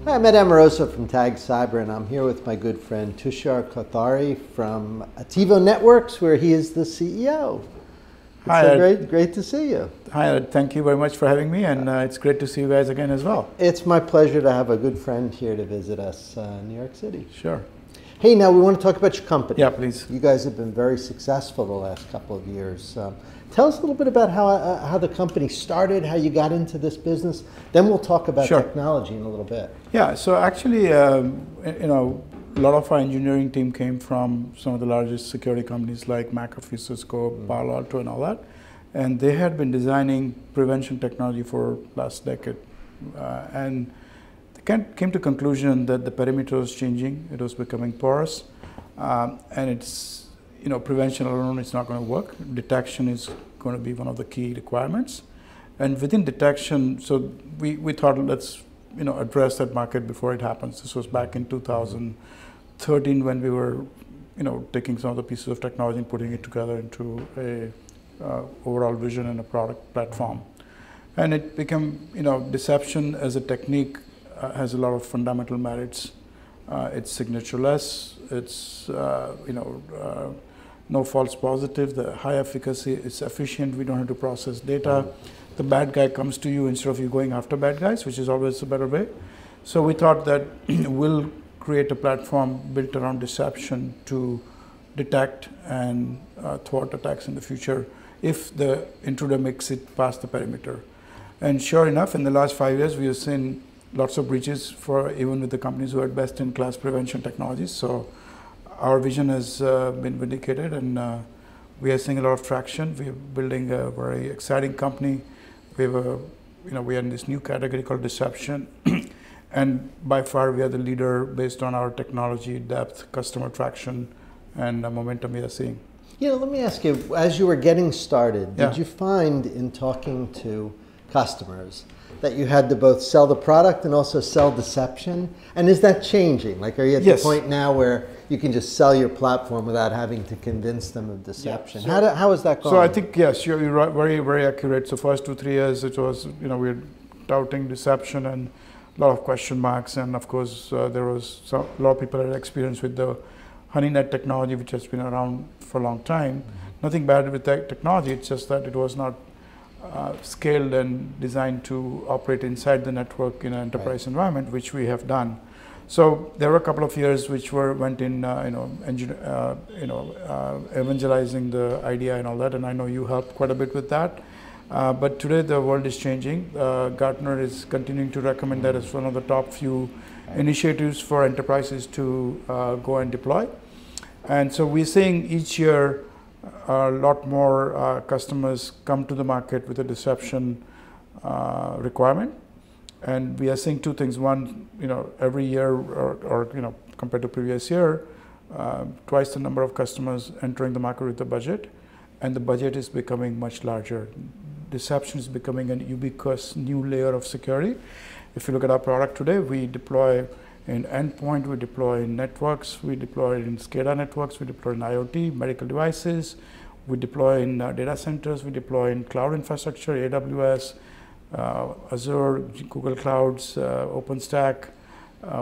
Hi, I'm Ed Amoroso from Tag Cyber, and I'm here with my good friend Tushar Kothari from Attivo Networks, where he is the CEO. Hi, Ed. Great to see you. Hi, Ed. Thank you very much for having me, and it's great to see you guys again as well. It's my pleasure to have a good friend here to visit us in New York City. Sure. Hey, now we want to talk about your company. Yeah, please. You guys have been very successful the last couple of years. Tell us a little bit about how the company started, how you got into this business. Then we'll talk about technology in a little bit. Yeah, so actually, a lot of our engineering team came from some of the largest security companies like McAfee, Cisco, Palo Alto, and all that. And they had been designing prevention technology for last decade. And they came to conclusion that the perimeter was changing. It was becoming porous. And it's, prevention alone is not going to work. Detection is going to be one of the key requirements. And within detection, so we thought let's address that market before it happens. This was back in 2013 when we were taking some of the pieces of technology and putting it together into a overall vision and a product platform. And it became, deception as a technique has a lot of fundamental merits. It's signatureless. It's no false positive. The high efficacy. It's efficient. We don't have to process data. The bad guy comes to you instead of you going after bad guys, which is always a better way. So we thought that we'll create a platform built around deception to detect and thwart attacks in the future if the intruder makes it past the perimeter. And sure enough, in the last 5 years, we have seen lots of breaches even with the companies who had best-in-class prevention technologies. So our vision has been vindicated, and we are seeing a lot of traction. We are building a very exciting company. We have we are in this new category called deception, and by far we are the leader based on our technology depth, customer traction, and the momentum we are seeing. Let me ask you, as you were getting started, did you find in talking to customers that you had to both sell the product and also sell deception? And is that changing? Like, are you at the point now where you can just sell your platform without having to convince them of deception? Yeah. So, how is that going? So I think, yes, you're right, very, very accurate. So first 2-3 years, it was, we were doubting deception and a lot of question marks. And of course, there was a lot of people had experience with the HoneyNet technology, which has been around for a long time. Nothing bad with that technology. It's just that it was not scaled and designed to operate inside the network in an enterprise environment, which we have done. So there were a couple of years which went in, evangelizing the idea and all that, and I know you helped quite a bit with that. But today the world is changing. Gartner is continuing to recommend that as one of the top few initiatives for enterprises to go and deploy. And so we're seeing each year a lot more customers come to the market with a deception requirement. And we are seeing two things. One, every year or compared to previous year, twice the number of customers entering the market with the budget, and the budget is becoming much larger. Deception is becoming an ubiquitous new layer of security. If you look at our product today, we deploy in endpoint, we deploy in networks, we deploy in SCADA networks, we deploy in IoT, medical devices, we deploy in data centers, we deploy in cloud infrastructure, AWS, Azure, Google Clouds, OpenStack.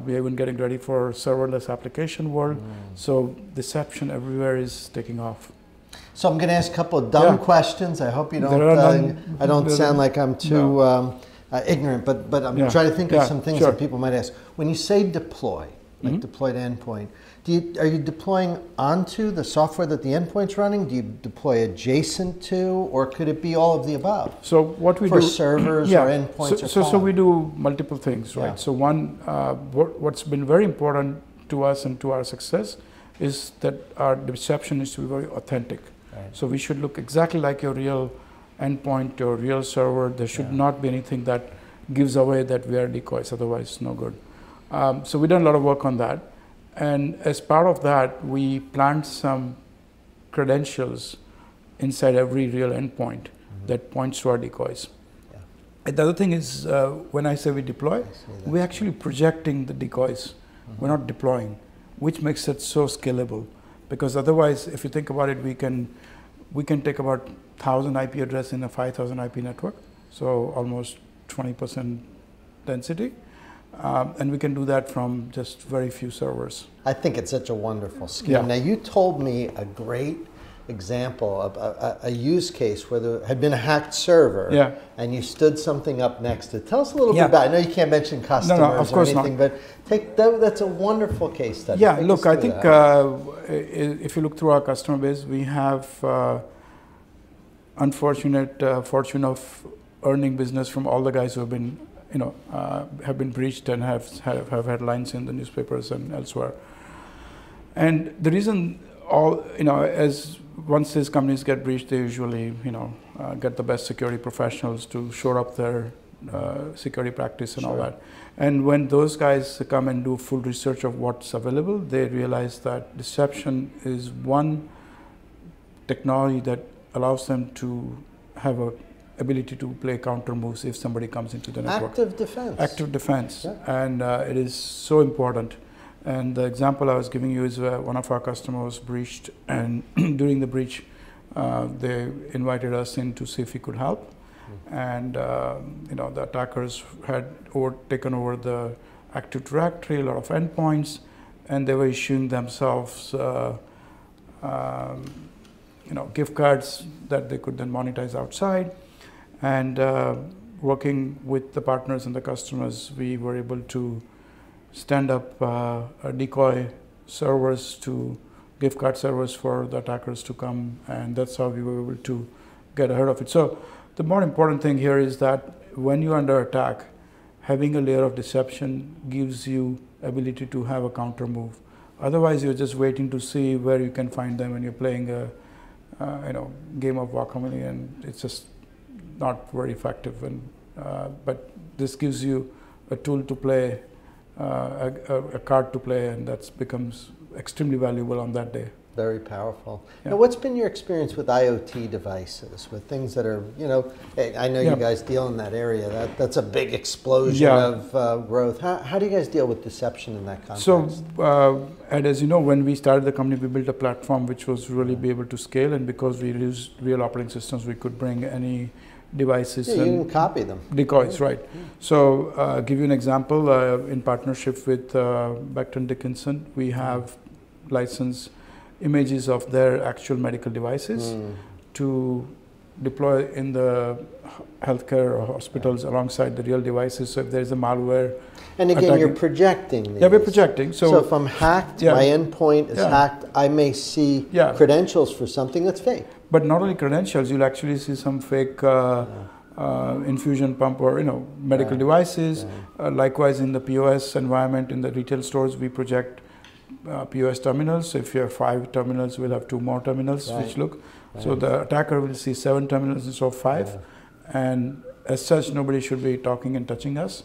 We are even getting ready for serverless application world. So deception everywhere is taking off. So I'm going to ask a couple of dumb questions. I hope you don't. I don't sound like I'm too ignorant, but I'm trying to think of some things that people might ask. When you say deploy, like deploy to endpoint, are you deploying onto the software that the endpoint's running? Do you deploy adjacent to, or could it be all of the above? So what we do for servers or endpoints. So we do multiple things, right? So one, what's been very important to us and to our success is that our deception is to be very authentic. So we should look exactly like your real endpoint, your real server. There should not be anything that gives away that we are decoys, otherwise no good. So we've done a lot of work on that. And as part of that, we plant some credentials inside every real endpoint that points to our decoys. And the other thing is, when I say we deploy, we're actually projecting the decoys. We're not deploying, which makes it so scalable. Because otherwise, if you think about it, we can take about 1,000 IP address in a 5,000 IP network, so almost 20% density. And we can do that from just very few servers. I think it's such a wonderful scheme. Yeah. Now, you told me a great example of a use case where there had been a hacked server, and you stood something up next to it. Tell us a little bit about it. I know you can't mention customers or anything, but that's a wonderful case study. Yeah, look, I think if you look through our customer base, we have unfortunate fortune of earning business from all the guys who have been, have been breached and have headlines in the newspapers and elsewhere. And the reason as once these companies get breached, they usually, get the best security professionals to shore up their security practice and all that. And when those guys come and do full research of what's available, they realize that deception is one technology that allows them to have a ability to play counter moves if somebody comes into the network. Active defense. Active defense, and it is so important. And the example I was giving you is one of our customers breached, and during the breach, they invited us in to see if we could help. And the attackers had taken over the Active Directory, a lot of endpoints, and they were issuing themselves, gift cards that they could then monetize outside. And working with the partners and the customers, we were able to stand up decoy servers to gift card servers for the attackers to come, and that's how we were able to get ahead of it. So the more important thing here is that when you're under attack, having a layer of deception gives you ability to have a counter move. Otherwise, you're just waiting to see where you can find them when you're playing a game of Whack-A-Mole, and it's just not very effective. And but this gives you a tool to play, a card to play, and that becomes extremely valuable on that day. Very powerful. Now, what's been your experience with IoT devices, with things that are, I know you guys deal in that area. That's a big explosion of growth. How do you guys deal with deception in that context? So, Ed, as you know, when we started the company, we built a platform which was really be able to scale, and because we used real operating systems, we could bring any devices. You didn't copy them. Decoys, right. So, give you an example. In partnership with Becton Dickinson, we have licensed images of their actual medical devices to deploy in the healthcare or hospitals alongside the real devices. So if there's a malware, and again, you're projecting these. Yeah, we're projecting. So if I'm hacked, my endpoint is hacked, I may see credentials for something that's fake. But not only credentials, you'll actually see some fake infusion pump or medical devices. Likewise, in the POS environment, in the retail stores, we project POS terminals. So if you have 5 terminals, we'll have 2 more terminals which look. So the attacker will see 7 terminals instead of 5. And as such, nobody should be talking and touching us.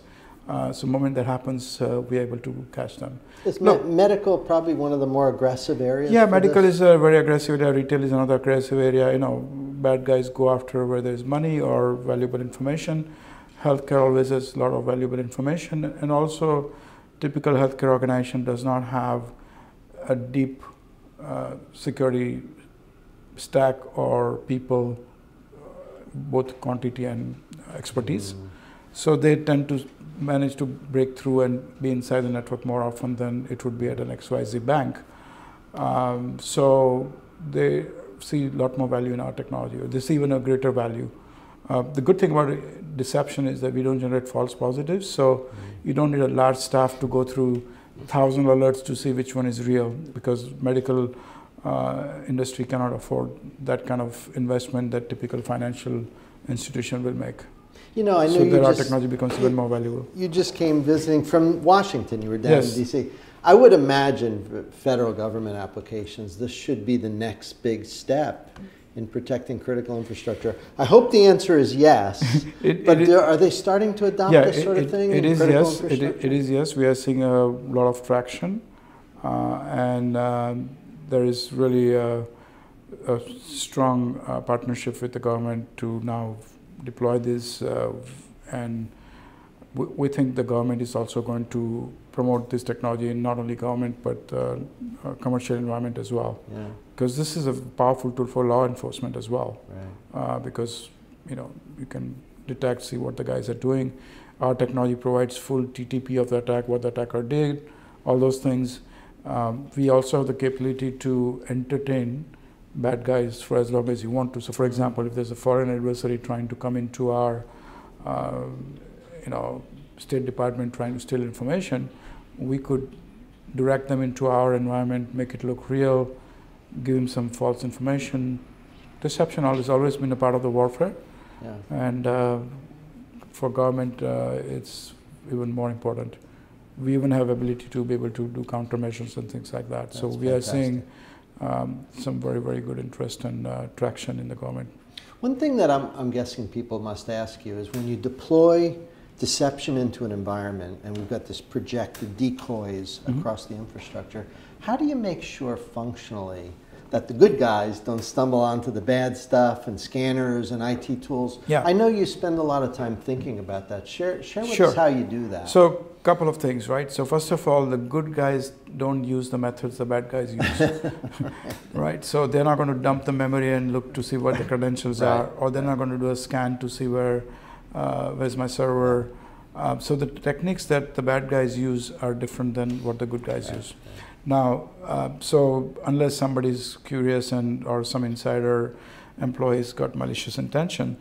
So the moment that happens, we're able to catch them. Is medical probably one of the more aggressive areas? Yeah, medical is a very aggressive area. Retail is another aggressive area. Bad guys go after where there's money or valuable information. Healthcare always has a lot of valuable information. And also, typical healthcare organization does not have a deep security stack or people, both quantity and expertise. So they tend to manage to break through and be inside the network more often than it would be at an XYZ bank. So they see a lot more value in our technology, or they see even a greater value. The good thing about deception is that we don't generate false positives, so you don't need a large staff to go through 1,000 alerts to see which one is real, because medical industry cannot afford that kind of investment that typical financial institution will make. I know so our technology becomes even more valuable. You just came visiting from Washington. You were down in D.C. I would imagine federal government applications, this should be the next big step in protecting critical infrastructure. I hope the answer is yes. Are they starting to adopt this sort of thing? It is yes. It is yes. We are seeing a lot of traction, and there is really a strong partnership with the government to now deploy this, and we think the government is also going to promote this technology in not only government but commercial environment as well. Because this is a powerful tool for law enforcement as well. Because you can detect, see what the guys are doing, Our technology provides full TTP of the attack, what the attacker did, all those things. We also have the capability to entertain bad guys for as long as you want to. So, for example, if there's a foreign adversary trying to come into our, State Department trying to steal information, we could direct them into our environment, make it look real, give them some false information. Deception has always been a part of the warfare, and for government, it's even more important. We even have ability to be able to do countermeasures and things like that. So we are seeing some very, very good interest and traction in the government. One thing that I'm guessing people must ask you is when you deploy deception into an environment, and we've got this projected decoys across the infrastructure, how do you make sure functionally that the good guys don't stumble onto the bad stuff and scanners and IT tools? Yeah. I know you spend a lot of time thinking about that. Share with us how you do that. So, a couple of things, right? So, first of all, the good guys don't use the methods the bad guys use, right? So, they're not going to dump the memory and look to see what the credentials are, or they're not going to do a scan to see where's my server. So, the techniques that the bad guys use are different than what the good guys use. Now, so unless somebody's curious or some insider employees got malicious intention,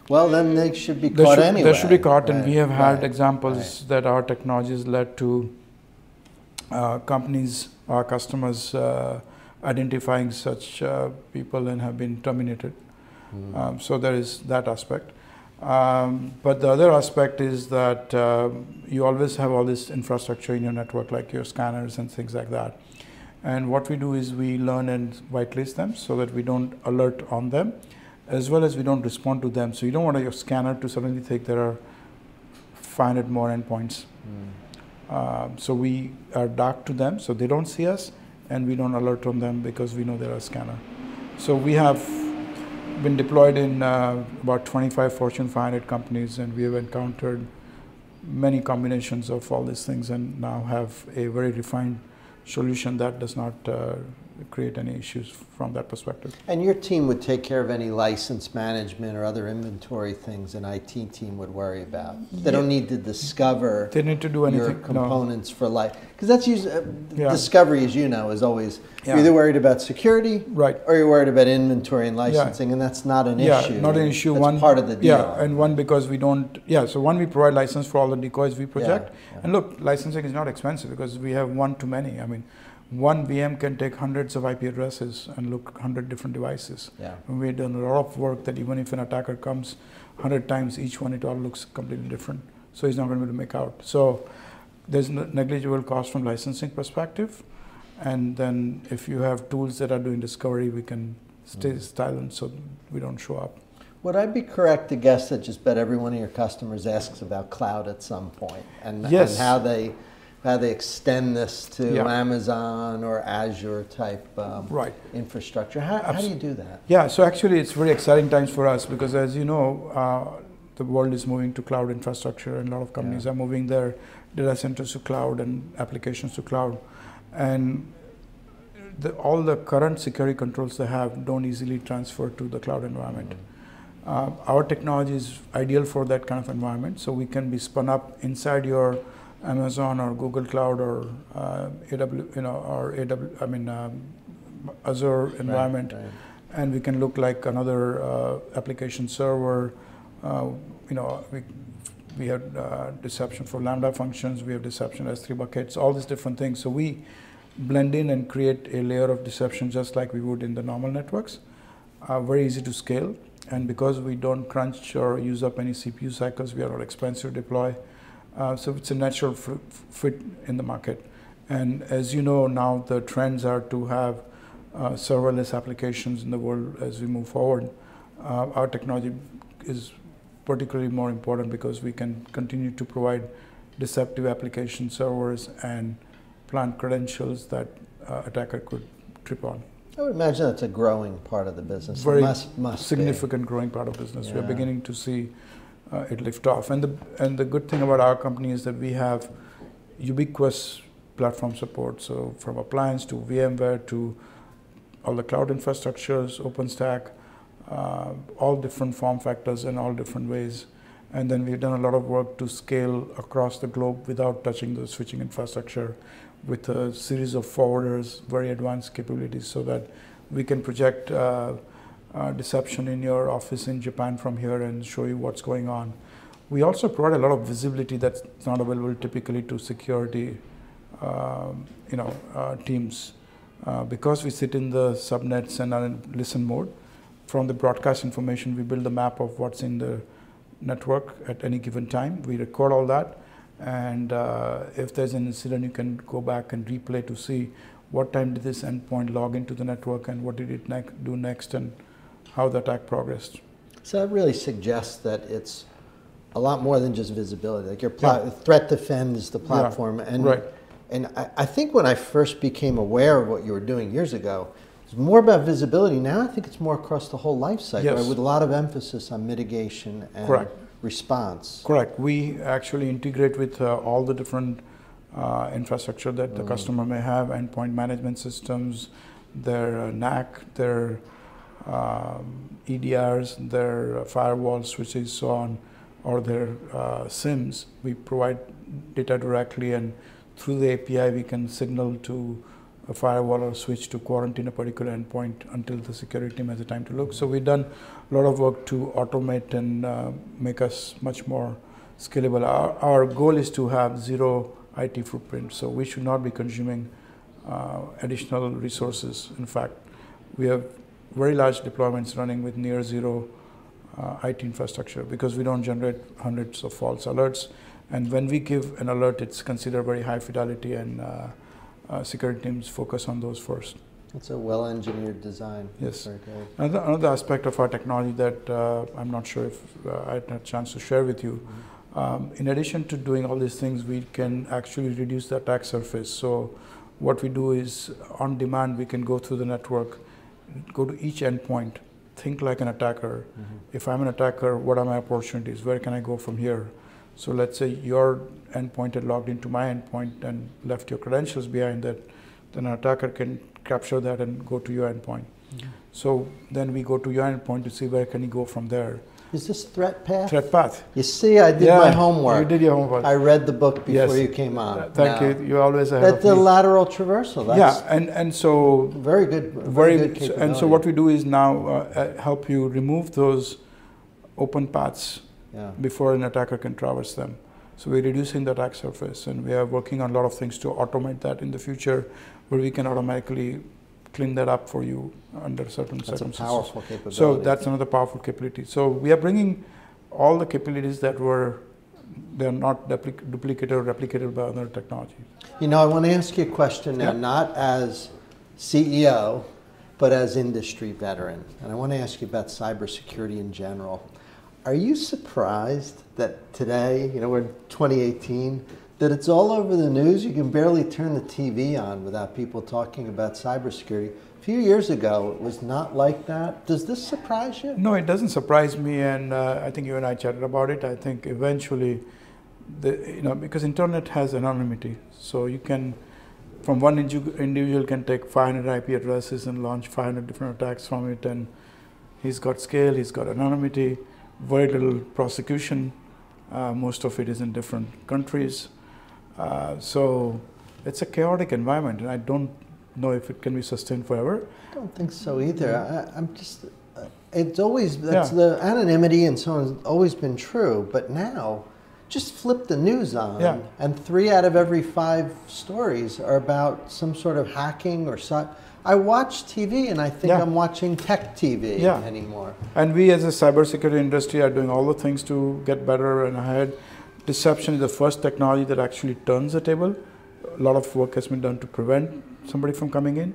well, then they should be caught anyway. They should be caught, and we have had examples that our technologies led to companies, our customers identifying such people and have been terminated. So there is that aspect. But the other aspect is that you always have all this infrastructure in your network, like your scanners and things like that. And what we do is we learn and whitelist them so that we don't alert on them, as well as we don't respond to them. So you don't want your scanner to suddenly think there are 500 more endpoints. So we are dark to them, so they don't see us, and we don't alert on them because we know they're a scanner. So we have been deployed in about 25 Fortune 500 companies, and we have encountered many combinations of all these things, and now have a very refined solution that does not create any issues from that perspective. And your team would take care of any license management or other inventory things an IT team would worry about. They don't need to discover they need to do anything, your components for life. Because that's usually, discovery, as you know, is always, you're either worried about security or you're worried about inventory and licensing, and that's not an issue. Not an issue. That's part of the deal. And one, because we don't, so one, we provide license for all the decoys we project. And look, licensing is not expensive because we have one to many. I mean, one VM can take hundreds of IP addresses and look 100 different devices. And we've done a lot of work that even if an attacker comes 100 times, each one, it all looks completely different. So he's not going to be able to make out. So there's negligible cost from licensing perspective. And then if you have tools that are doing discovery, we can stay silent so we don't show up. Would I be correct to guess that just about every one of your customers asks about cloud at some point, and how they extend this to Amazon or Azure type infrastructure? How do you do that? Yeah, so actually it's very exciting times for us because, as you know, the world is moving to cloud infrastructure, and a lot of companies are moving their data centers to cloud and applications to cloud. And all the current security controls they have don't easily transfer to the cloud environment. Our technology is ideal for that kind of environment, so we can be spun up inside your Amazon or Google Cloud or Azure environment, and we can look like another application server. We have deception for Lambda functions. We have deception as S3 buckets. All these different things. So we blend in and create a layer of deception just like we would in the normal networks. Very easy to scale, and because we don't crunch or use up any CPU cycles, we are not expensive to deploy. So it's a natural fit in the market. And as you know, now the trends are to have serverless applications in the world as we move forward. Our technology is particularly more important because we can continue to provide deceptive application servers and plant credentials that attacker could trip on. I would imagine that's a growing part of the business. Very must significant growing part of business. We're beginning to see it lift off. And the good thing about our company is that we have ubiquitous platform support. So from appliance to VMware to all the cloud infrastructures, OpenStack, all different form factors in all different ways. And then we've done a lot of work to scale across the globe without touching the switching infrastructure with a series of forwarders, very advanced capabilities, so that we can project deception in your office in Japan from here and show you what's going on. We also provide a lot of visibility that's not available typically to security teams. Because we sit in the subnets and are in listen mode, from the broadcast information, we build a map of what's in the network at any given time. We record all that, and if there's an incident, you can go back and replay to see what time did this endpoint log into the network and what did it do next and how the attack progressed. So that really suggests that it's a lot more than just visibility. Like your Threat Defend is the platform, and I think when I first became aware of what you were doing years ago, it was more about visibility. Now I think it's more across the whole life cycle, right? With a lot of emphasis on mitigation and response. Correct. We actually integrate with all the different infrastructure that the customer may have, endpoint management systems, their NAC, their EDRs, their firewall switches, so on, or their SIMs. We provide data directly, and through the API we can signal to a firewall or switch to quarantine a particular endpoint until the security team has the time to look. So we've done a lot of work to automate and make us much more scalable. Our goal is to have zero IT footprint, so we should not be consuming additional resources. In fact, we have very large deployments running with near zero IT infrastructure because we don't generate hundreds of false alerts. And when we give an alert, it's considered very high fidelity, and security teams focus on those first. It's a well-engineered design. Yes. Very good. Another aspect of our technology that I'm not sure if I had a chance to share with you, in addition to doing all these things, we can actually reduce the attack surface. So what we do is, on demand, we can go through the network, go to each endpoint, think like an attacker. If I'm an attacker, what are my opportunities? Where can I go from here? So let's say your endpoint had logged into my endpoint and left your credentials behind that, then an attacker can capture that and go to your endpoint. So then we go to your endpoint to see where can he go from there. Is this ThreatPath? ThreatPath. You see, I did my homework. You did your homework. I read the book before you came on. Thank you. You always ahead of me. The lateral traversal. That's and so very good. Very good capability. And so what we do is now help you remove those open paths before an attacker can traverse them. So we're reducing the attack surface, and we are working on a lot of things to automate that in the future, where we can automatically clean that up for you under certain circumstances. That's a powerful capability. So that's another powerful capability. So we are bringing all the capabilities that they're not duplicated or replicated by other technologies. You know, I want to ask you a question now, not as CEO, but as industry veteran. And I want to ask you about cybersecurity in general. Are you surprised that today, we're in 2018, that it's all over the news? You can barely turn the TV on without people talking about cybersecurity. A few years ago, it was not like that. Does this surprise you? No, it doesn't surprise me, and I think you and I chatted about it. I think eventually, because internet has anonymity, so you can, from one individual can take 500 IP addresses and launch 500 different attacks from it, and he's got scale, he's got anonymity, very little prosecution. Most of it is in different countries. So it's a chaotic environment, and I don't know if it can be sustained forever. I don't think so either. I'm just, it's always, the anonymity and so on has always been true, but now, just flip the news on, and 3 out of every 5 stories are about some sort of hacking or I watch TV and I think I'm watching tech TV anymore. And we as a cybersecurity industry are doing all the things to get better and ahead. Deception is the first technology that actually turns the table. A lot of work has been done to prevent somebody from coming in.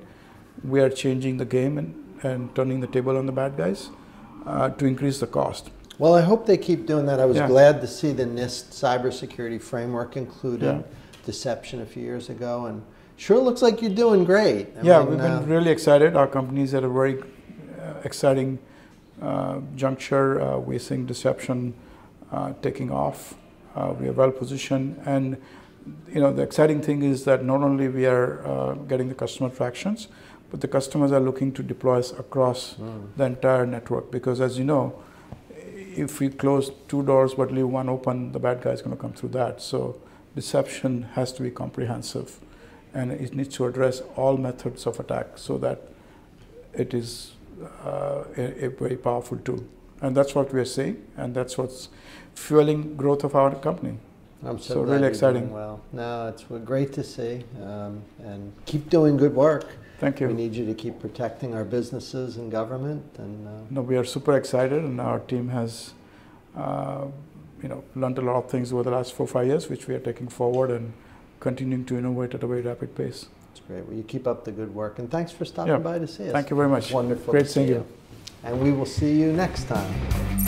We are changing the game and turning the table on the bad guys to increase the cost. Well, I hope they keep doing that. I was glad to see the NIST cybersecurity framework included deception a few years ago, and sure looks like you're doing great. We've been really excited. Our company is at a very exciting juncture. We're seeing deception taking off. We are well positioned, and the exciting thing is that not only we are getting the customer tractions, but the customers are looking to deploy us across the entire network. Because as you know, if we close 2 doors but leave one open, the bad guy is going to come through that. So deception has to be comprehensive, and it needs to address all methods of attack so that it is a very powerful tool. And that's what we are seeing, and that's what's fueling growth of our company. I'm so glad really exciting. Well, no, it's great to see, and keep doing good work. Thank you. We need you to keep protecting our businesses and government. And no, we are super excited, and our team has, learned a lot of things over the last 4 or 5 years, which we are taking forward and continuing to innovate at a very rapid pace. That's great. Well, you keep up the good work, and thanks for stopping by to see us. Thank you very much. It's wonderful. Great seeing you. And we will see you next time.